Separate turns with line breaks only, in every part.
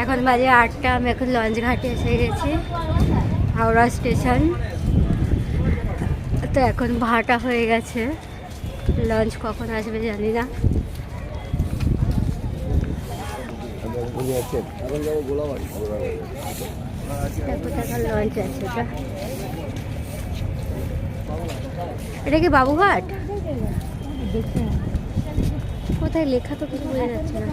এখন বাজে 8টা। আমি এখন লঞ্চ ঘাটে এসে গেছি, হাওড়া স্টেশন। তো এখন ভাটা হয়ে গেছে, লঞ্চ কখন আসবে জানি না। লঞ্চ আছে এটা কি বাবুঘাট? কোথায় লেখা তো কিছু বোঝা যাচ্ছে না।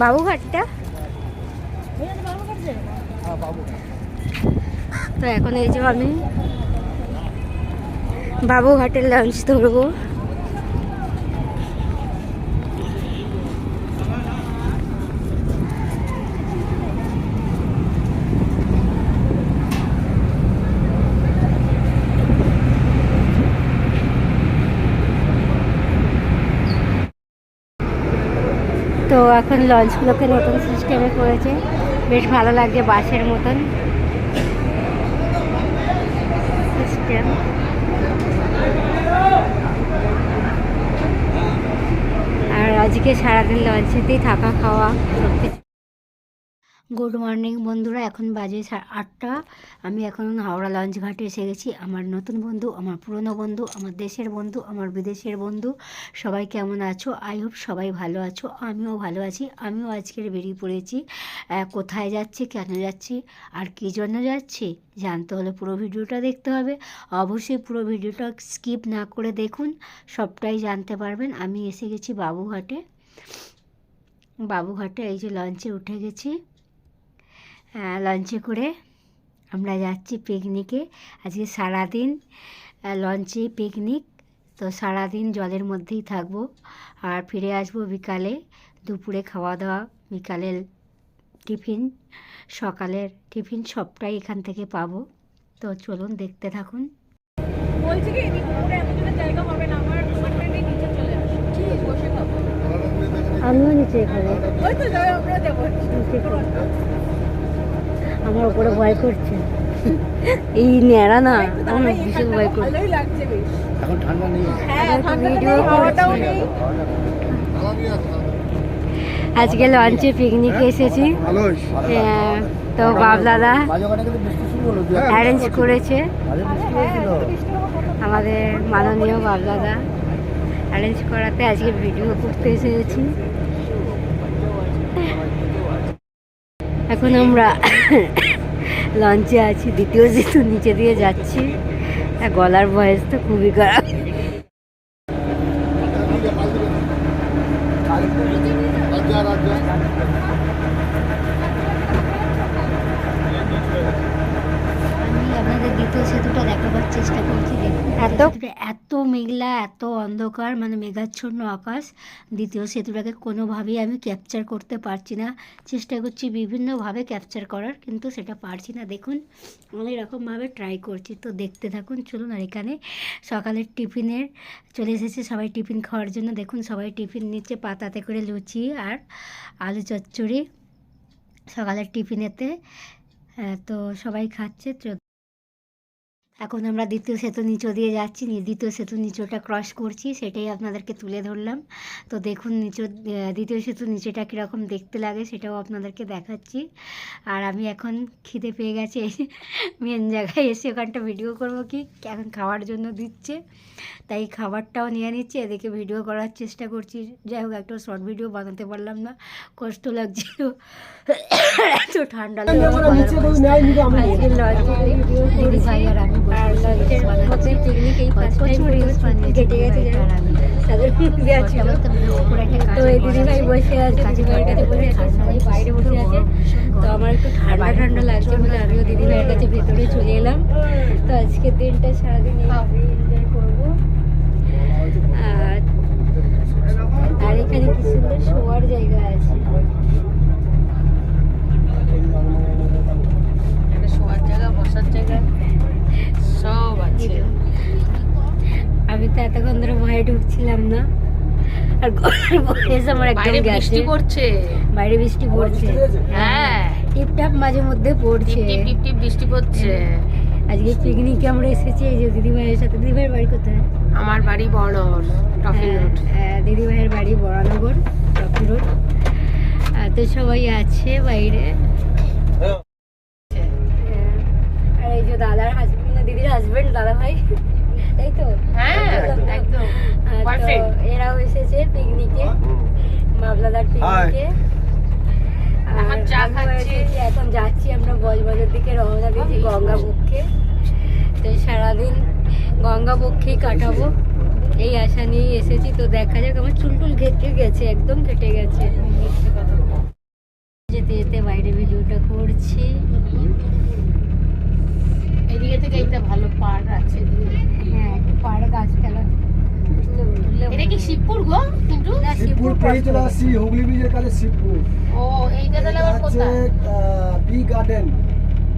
বাবুঘাটটা তো এখন এই যে আমি বাবুঘাটের লঞ্চ ধরবো। তো এখন লঞ্চগুলোকে নতুন সিস্টেমে করেছে, বেশ ভালো লাগছে, বাসের মতন সিস্টেম। আর আজকে সারাদিন লঞ্চেতেই থাকা খাওয়া সব কিছু। গুড মর্নিং বন্ধুরা, এখন বাজে 8টা। আমি এখন হাওড়া লঞ্চ ঘাটে এসে গেছি। আমার নতুন বন্ধু, আমার পুরনো বন্ধু, আমার দেশের বন্ধু, আমার বিদেশের বন্ধু, সবাই কেমন আছো? আই হোপ সবাই ভালো আছো, আমিও ভালো আছি। আমিও আজকের বেরিয়ে পড়েছি। কোথায় যাচ্ছি, কেন যাচ্ছি, আর কী জন্য যাচ্ছি জানতে হলে পুরো ভিডিওটা দেখতে হবে। অবশ্যই পুরো ভিডিওটা স্কিপ না করে দেখুন, সবটাই জানতে পারবেন। আমি এসে গেছি বাবুঘাটে। বাবুঘাটে এই যে লঞ্চে উঠে গেছি। লঞ্চে করে আমরা যাচ্ছি পিকনিকে। আজকে সারাদিন লঞ্চে পিকনিক, তো সারাদিন জলের মধ্যেই থাকবো আর ফিরে আসবো বিকালে। দুপুরে খাওয়া দাওয়া, বিকালের টিফিন, সকালের টিফিন সবটাই এখান থেকে পাবো। তো চলুন দেখতে থাকুন।
বলছি কি জায়গা হবে না, আমার নিচে চলে আসো, বসে খাবো।
আমিও নিচে খাবো।
ওই তো যাই, আমরা যাবো।
আমার উপরে ভয় করছে এই ন্যাড়া না, আমার ভীষণ ভয় করছে।
ভালোই লাগছে বেশ,
এখন ঠান্ডা নেই।
হ্যাঁ ভিডিও খাওয়াটাও নেই।
আজকে লঞ্চে পিকনিকে এসেছি। তো বাবদাদা অ্যারেঞ্জ করেছে, আমাদের মাননীয় বাবদাদা অ্যারেঞ্জ করাতে আজকে ভিডিও করতে এসেছি। এখন আমরা লঞ্চে আছি, দ্বিতীয় সেতু নিচে দিয়ে যাচ্ছি। গলার ভয়েস তো খুবই খারাপ। আপনাদের দ্বিতীয় সেতুটা দেখাবার চেষ্টা করছি। এত মেঘলা, এত অন্ধকার, মানে মেঘাচ্ছন্ন আকাশ। দ্বিতীয় সেতুটাকে কোনোভাবেই আমি ক্যাপচার করতে পারছি না। চেষ্টা করছি বিভিন্নভাবে ক্যাপচার করার, কিন্তু সেটা পারছি না। দেখুন অনেক রকমভাবে ট্রাই করছি, তো দেখতে থাকুন চলুন। আর এখানে সকালের টিফিনের চলে এসেছে, সবাই টিফিন খাওয়ার জন্য। দেখুন সবাই টিফিন নিচ্ছে, পাতাতে করে লুচি আর আলু চচ্চড়ি সকালের টিফিনেতে। তো সবাই খাচ্ছে। এখন আমরা দ্বিতীয় সেতু নিচু দিয়ে যাচ্ছি, দ্বিতীয় সেতু নিচুটা ক্রস করছি, সেটাই আপনাদেরকে তুলে ধরলাম। তো দেখুন দ্বিতীয় সেতু নিচেটা কীরকম দেখতে লাগে সেটাও আপনাদেরকে দেখাচ্ছি। আর আমি এখন খিদে পেয়ে গেছে, মেন জায়গায় এসে ওখানটা ভিডিও করব কি, এখন খাওয়ার জন্য দিচ্ছে, তাই খাবারটাও নিয়ে নিচ্ছে, এদিকে ভিডিও করার চেষ্টা করছি। যাই হোক, একটা শর্ট ভিডিও বানাতে পারলাম না, কষ্ট লাগছিল, এত ঠান্ডা দিদি ভাই আর আমি পিকনিক এই কেটে গেছে। তো এই দিদিভাই বসে আছে, দিদিভাইয়ের কাছে বসে আছে, সবাই বাইরে বসে আছে। তো আমার একটু ঠান্ডা ঠান্ডা লাগছে বলে আমিও দিদিভাইয়ের কাছে ভেতরে চলে এলাম। তো আজকের দিনটা সারাদিন এইভাবে এনজয় করবো। আর এখানে কি সুন্দর শোয়ার জায়গা আছে,
শোয়ার জায়গা, বসার জায়গা সব আছে।
আমি তো এতক্ষণ ধরে ভয়ে ঢুকছিলাম না, আর এসে আমার একদম
বৃষ্টি পড়ছে,
বাইরে বৃষ্টি পড়ছে।
হ্যাঁ
টিপটাপ মাঝে মধ্যে পড়ছে,
টিপ টিপ টিপ বৃষ্টি পড়ছে।
আজকে পিকনিকে আমরা এসেছি এই যে দিদিভাইয়ের সাথে। দিদিভাইয়ের বাড়ি কোথায়?
আমার বাড়ি বড়নগর, টফি রোড।
দিদিভাইয়ের বাড়ি বরানগর, টফি রোড। তো সবাই আছে বাইরে। আর এই যে দাদার হাজবেন্ড, দিদির হাজবেন্ড, দাদা ভাই, তাই তো?
হ্যাঁ একদম পারফেক্ট।
এরাও এসেছে পিকনিকে, মাবলাদার পিকনিকে।
এখন চা খাচ্ছি।
এখন যাচ্ছি আমরা বজবাজার দিকে, রওনা দিয়েছি গঙ্গা বক্ষে। তো সারাদিন গঙ্গা বক্ষেই কাটাবো এই আশা নিয়েই এসেছি। তো দেখা যাক। আমার চুল টুল ঘেটে গেছে, একদম ঘেটে গেছে। যেতে যেতে বাইরে ভিডিওটা করছি।
এদিকে থেকে একটা ভালো পার্ক আছে।
হ্যাঁ, একটু পাড়ে গাছপালা।
এটা কি শিবপুর গো? কিন্তু
শিবপুর পেয়ে চলে আসছি, হুগলি ব্রিজের কাছে শিবপুর।
ও এইটা তাহলে আবার কোথায়?
B garden.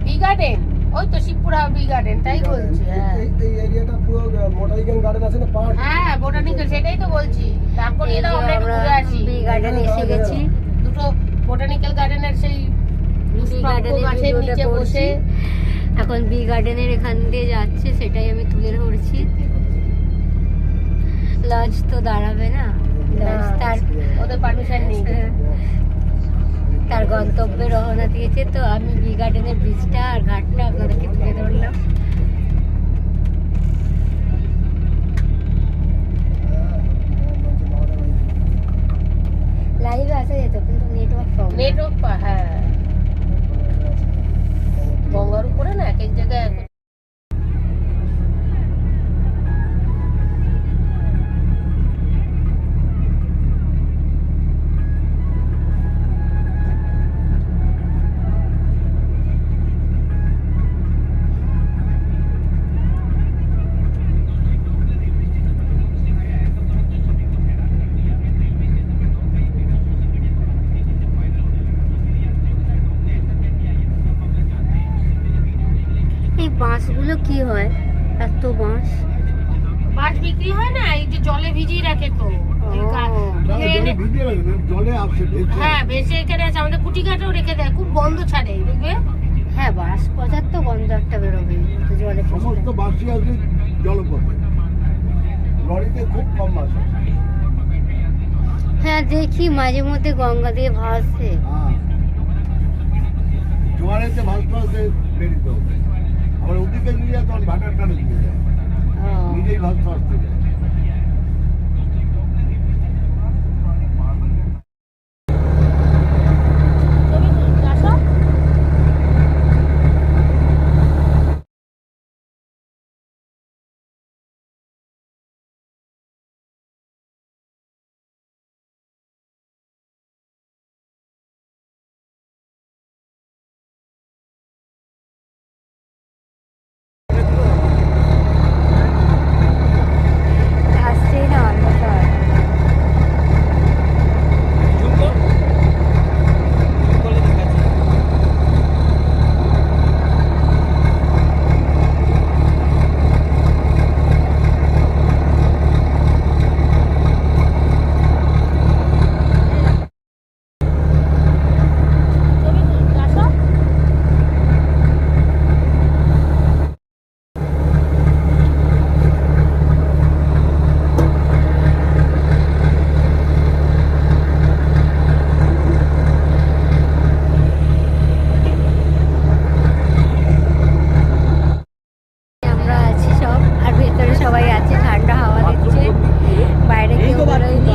বি গার্ডেন, ওই তো শিবপুর বি গার্ডেন, তাই বলছি। হ্যাঁ
এই এরিয়াটা পুরো বোটানিক্যাল গার্ডেন আছে না, পার্ক।
হ্যাঁ বোটানিক্যাল, সেটাই তো বলছি। তারপর এটাও আমরা একটু ঘুরে আসি।
বি গার্ডেনে এসে গেছি।
দুটো বোটানিক্যাল গার্ডেনের সেই
বি গার্ডেনের
গাছের
ভিডিওটা
নিচে
করছি।
বসে
এখন বি গার্ডেনের এখান দিয়ে যাচ্ছে, সেটাই আমি তুলে ধরছি। লঞ্চ তো দাঁড়াবে না, লঞ্চ তার
ওদের পারমিশন নেই।
তার গন্তব্যে রওনা দিয়েছে। তো আমি বি গার্ডেনের ব্রিজটা আর ঘাটটা আপনাদেরকে তুলে ধরলাম। লাইভে আসা যেত কিন্তু নেটওয়ার্ক প্রবলেম।
নেটওয়ার্ক হ্যাঁ, গঙ্গার উপরে না এক এক জায়গায়
এই বাঁশগুলো কি হয়? এত বাঁশ
মাছ বিক্রি হয় না, এই যে জলে ভিজিয়ে রাখে তো। এই
জলে আসছে।
হ্যাঁ ভেসে এখানে আছে, আমাদের কুটি কাটাও রেখে দেয়, খুব গন্ধ ছাড়ে দেখবে।
হ্যাঁ, বাঁশ পচার তো গন্ধ একটা বেরোবে তো জলে পচলে।
সমস্ত বাসি আছে জলপথে, লরিতে খুব কম বাস আছে।
হ্যাঁ, দেখি মাঝে মধ্যে গঙ্গা দিয়ে ভাসে।
জোয়ারেতে ভাসতে ভাসতে বেরিতে হবে। আবার ওদিকে নিয়ে যায় তখন ভাটার টানে দিয়ে যায়, নিজেই ভাসতে ভাসতে যায়।
আসছেই না অন্ধকার। আমরা আছি সব, আর ভেতরে সবাই আছে, ঠান্ডা হাওয়া দিচ্ছে, বাইরে কেউ বেরোয়নি।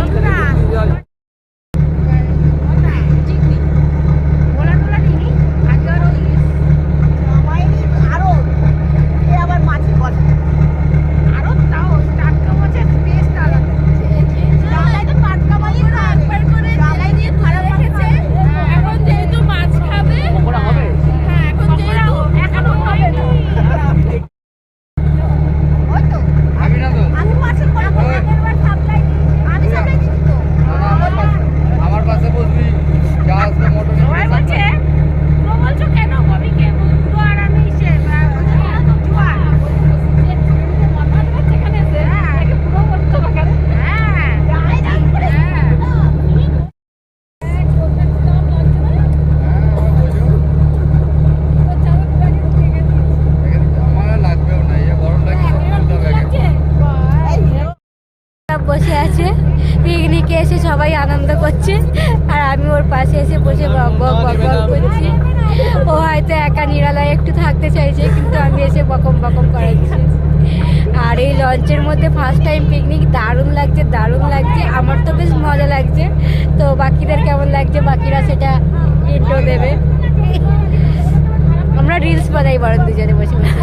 আমি
বসে আছে, পিকনিকে এসে সবাই আনন্দ করছে, আর আমি ওর পাশে এসে বসে বক বক বক বক করছি। ও হয়তো একা নিরালায় একটু থাকতে চাইছে, কিন্তু আমি এসে বকম বকম করাচ্ছি। আর এই লঞ্চের মধ্যে ফার্স্ট টাইম পিকনিক, দারুণ লাগছে দারুণ লাগছে, আমার তো বেশ মজা লাগছে। তো বাকিদের কেমন লাগছে, বাকিরা সেটা ইন্ট্রো দেবে। আমরা রিলস বানাই বরং দুজনে বসে বসে।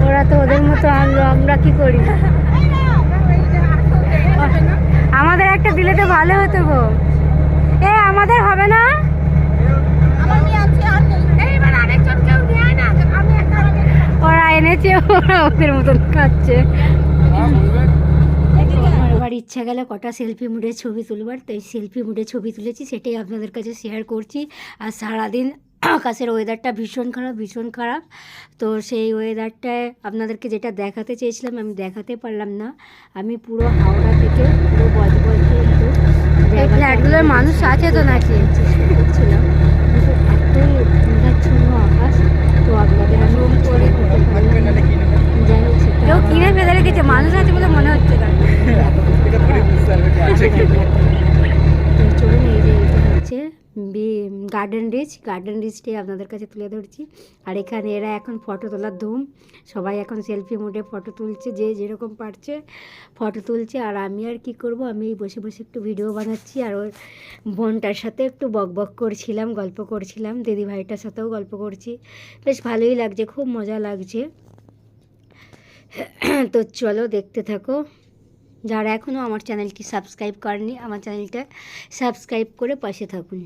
ওরা তো ওদের মতো আনলো, আমরা কি করি? আমাদের একটা দিলে তো ভালো হতো গো। এ আমাদের হবে না? ওরা এনেছে, ওরা ওদের মতন খাচ্ছে। আমার এবার ইচ্ছা গেল কটা সেলফি মুডে ছবি তুলবার, তো এই সেলফি মুডে ছবি তুলেছি, সেটাই আপনাদের কাছে শেয়ার করছি। আর সারাদিন আকাশের ওয়েদারটা ভীষণ খারাপ ভীষণ খারাপ। তো সেই ওয়েদারটায় আপনাদেরকে যেটা দেখাতে চেয়েছিলাম আমি দেখাতে পারলাম না। আমি পুরো হাওড়া থেকে পুরো বজবজ পর্যন্ত ফ্ল্যাটগুলোর মানুষ আছে তো নাকি চেষ্টা করছিলাম, কিন্তু এতই মেঘাচ্ছন্ন আকাশ, তো আপনাদের আমি করে করতে পারলাম না। যাই হোক, কেউ কিনে ফেলে রেখেছে, মানুষ আছে বলে মনে হচ্ছে না। তো চলুন, এই যে এটা হচ্ছে গার্ডেন রিচটাই আপনাদের কাছে তুলে ধরছি। আর এখানে এরা এখন ফটো তোলার ধুম, সবাই এখন সেলফি মোডে ফটো তুলছে, যে যেরকম পারছে ফটো তুলছে। আর আমি আর কি করব, আমি এই বসে বসে একটু ভিডিও বানাচ্ছি, আর ওর বোনটার সাথে একটু বক বক করছিলাম, গল্প করছিলাম, দিদিভাইটার সাথেও গল্প করছি। বেশ ভালোই লাগছে, খুব মজা লাগছে। তো চলো দেখতে থাকো। যারা এখনও আমার চ্যানেলটি সাবস্ক্রাইব করেনি, আমার চ্যানেলটা সাবস্ক্রাইব করে পাশে থাকুন।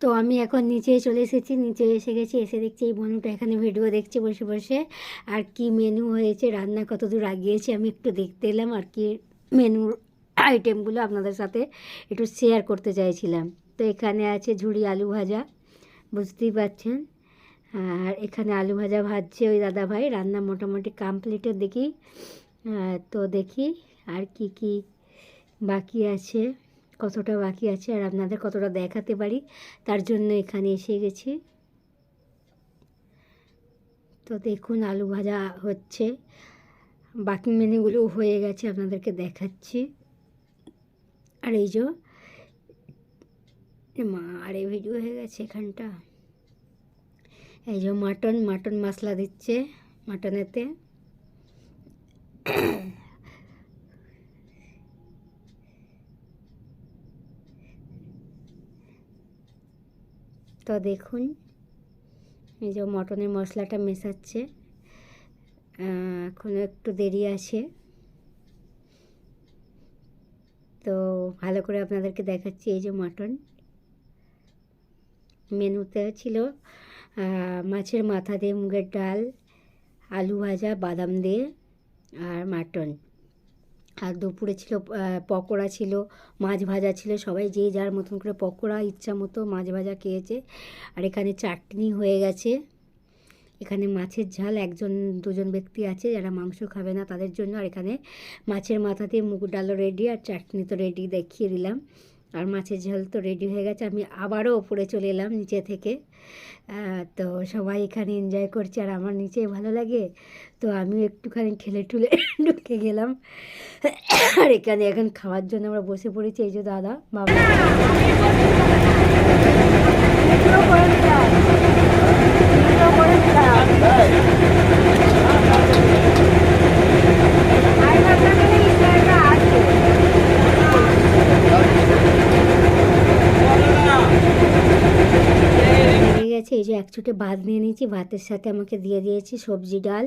তো আমি এখন নিচে চলে এসেছি, নিচে এসে গেছি, এসে দেখছি এই বনুটা এখানে ভিডিও দেখছে বসে বসে। আর কি মেনু হয়েছে, রান্না কত দূর আগিয়েছে আমি একটু দেখতে এলাম, আর কি মেনুর আইটেমগুলো আপনাদের সাথে একটু শেয়ার করতে চাইছিলাম। তো এখানে আছে ঝুড়ি আলু ভাজা, বুঝতেই পারছেন। আর এখানে আলু ভাজা ভাজছে ওই দাদা ভাই, রান্না মোটামুটি কমপ্লিটের দেখি। তো দেখি আর কি কি বাকি আছে, কতটা বাকি আছে, আর আপনাদের কতটা দেখাতে পারি তার জন্য এখানে এসে গেছি। তো দেখুন আলু ভাজা হচ্ছে, বাকি মেনুগুলো হয়ে গেছে, আপনাদেরকে দেখাচ্ছি। আর এই যে মা, আরে ভিডিও হয়ে গেছে এখানটা। এই যে মাটন মশলা দিচ্ছে মাটনেতে। তো দেখুন এই যে মটনের মশলাটা মেশাচ্ছে, এখনও একটু দেরি আছে। তো ভালো করে আপনাদেরকে দেখাচ্ছি। এই যে মাটন, মেনুতে ছিল মাছের মাথা দিয়ে মুগের ডাল, আলু ভাজা বাদাম দিয়ে, আর মাটন। আর দুপুরে ছিল পকোড়া ছিল, মাছ ভাজা ছিল। সবাই যে যার মতন করে পকোড়া ইচ্ছা মতো মাছ ভাজা খেয়েছে। আর এখানে চাটনি হয়ে গেছে। এখানে মাছের ঝাল, একজন দুজন ব্যক্তি আছে যারা মাংস খাবে না তাদের জন্য। আর এখানে মাছের মাথা দিয়ে মুগ ডালও রেডি, আর চাটনি তো রেডি দেখিয়ে দিলাম। আর মাছের ঝাল তো রেডি হয়ে গেছে। আমি আবারও ওপরে চলে এলাম নিচে থেকে। তো সবাই এখানে এনজয় করছে, আর আমার নিচেই ভালো লাগে, তো আমিও একটুখানি ঠেলে ঠুলে ঢুকে গেলাম। আর এখানে এখন খাওয়ার জন্য আমরা বসে পড়েছি। এই যে দাদা বাবা গেছে। এই যে এক চুটে ভাত নিয়ে নিয়েছি, ভাতের সাথে আমাকে দিয়ে দিয়েছি সবজি ডাল,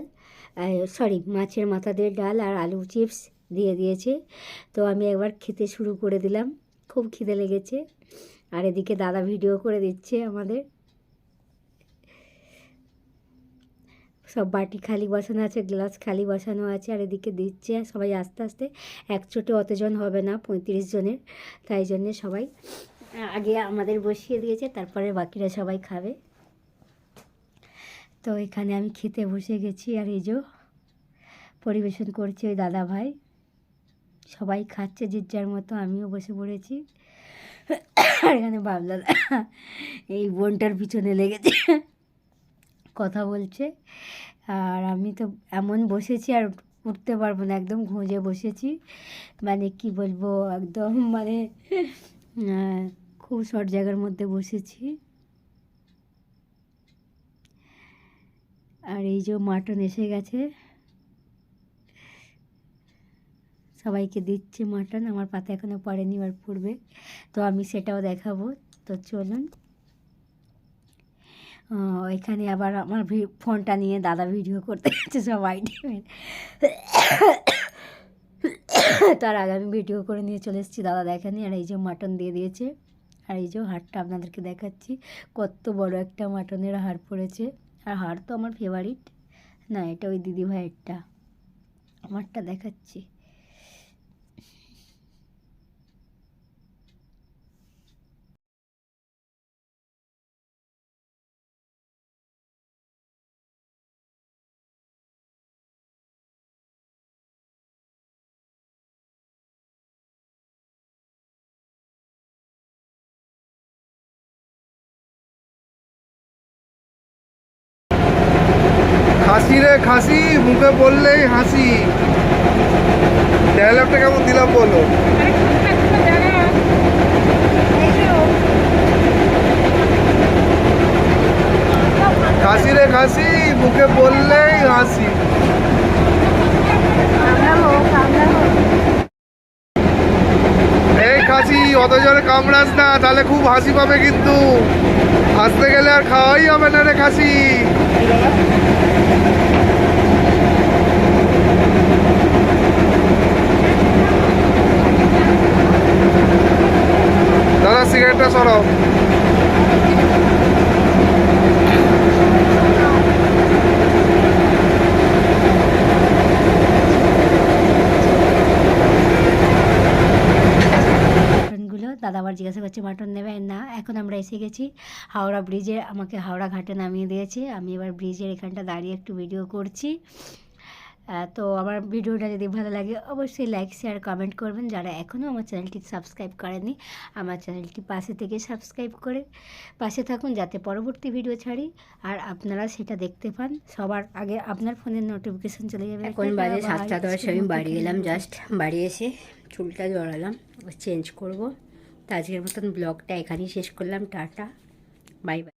সরি মাছের মাথা দিয়ে ডাল আর আলু চিপস দিয়ে দিয়েছে। তো আমি একবার খেতে শুরু করে দিলাম, খুব খিদে লেগেছে। আর এদিকে দাদা ভিডিও করে দিচ্ছে আমাদের। সব বাটি খালি বসানো আছে, গ্লাস খালি বসানো আছে, আর এদিকে দিচ্ছে সবাই আস্তে আস্তে। এক চোটে অতজন হবে না, 35 জনের, তাই জন্যে সবাই আগে আমাদের বসিয়ে দিয়েছে, তারপরে বাকিরা সবাই খাবে। তো এখানে আমি খেতে বসে গেছি, আর এই যে পরিবেশন করছে ওই দাদা ভাই। সবাই খাচ্ছে যে যার মতো, আমিও বসে পড়েছি। আর এখানে বাবলা এই বোনটার পিছনে লেগেছে, কথা বলছে। আর আমি তো এমন বসেছি আর উঠতে পারবো না, একদম ঘুঁজে বসেছি। মানে কি বলবো, একদম মানে খুব শর্ট জায়গার মধ্যে বসেছি। আর এই যে মাটন এসে গেছে, সবাইকে দিচ্ছে মাটন। আমার পাতে এখনও পড়েনি, এবার পড়বে, তো আমি সেটাও দেখাবো। তো চলুন। এখানে আবার আমার ফোনটা নিয়ে দাদা ভিডিও করতে গেছে সব আইটেমের। তার আগে আমি ভিডিও করে নিয়ে চলে এসেছি, দাদা দেখেনি। আর এই যে মাটন দিয়ে দিয়েছে, আর এই যে হাড়টা আপনাদেরকে দেখাচ্ছি, কত বড় একটা মাটনের হাড় পড়েছে। আর হাড় তো আমার ফেভারিট না, এটা ওই দিদি ভাইয়েরটা, আমারটা দেখাচ্ছি।
খাসি রে খাসি, মুখে বললেই হাসি। ডায়লগটা কেমন দিলাম বলো? খাসি রে খাসি, মুখে বললেই হাসি। এই খাসি অত জোরে কামড়াস না, তাহলে খুব হাসি পাবে কিন্তু। হাসতে গেলে আর খাওয়াই হবে না রে খাসি। দাদা সিগারেটটা সরাও।
দাদা আবার জিজ্ঞাসা করছে মাটন নেবে না। এখন আমরা এসে গেছি হাওড়া ব্রিজে, আমাকে হাওড়া ঘাটে নামিয়ে দিয়েছে। আমি এবার ব্রিজের এখানটা দাঁড়িয়ে একটু ভিডিও করছি। তো আমার ভিডিওটা যদি ভালো লাগে অবশ্যই লাইক শেয়ার কমেন্ট করবেন। যারা এখনও আমার চ্যানেলটি সাবস্ক্রাইব করেনি, আমার চ্যানেলটি পাশে থেকে সাবস্ক্রাইব করে পাশে থাকুন, যাতে পরবর্তী ভিডিও ছাড়ি আর আপনারা সেটা দেখতে পান সবার আগে, আপনার ফোনের নোটিফিকেশান চলে যাবে। এখন বাজে 7:10, আমি বাড়ি এলাম, জাস্ট বাড়ি এসে চুলটা জড়ালাম, চেঞ্জ করব। তো আজকের মতন ব্লগটা এখানেই শেষ করলাম। Tata, bye bye.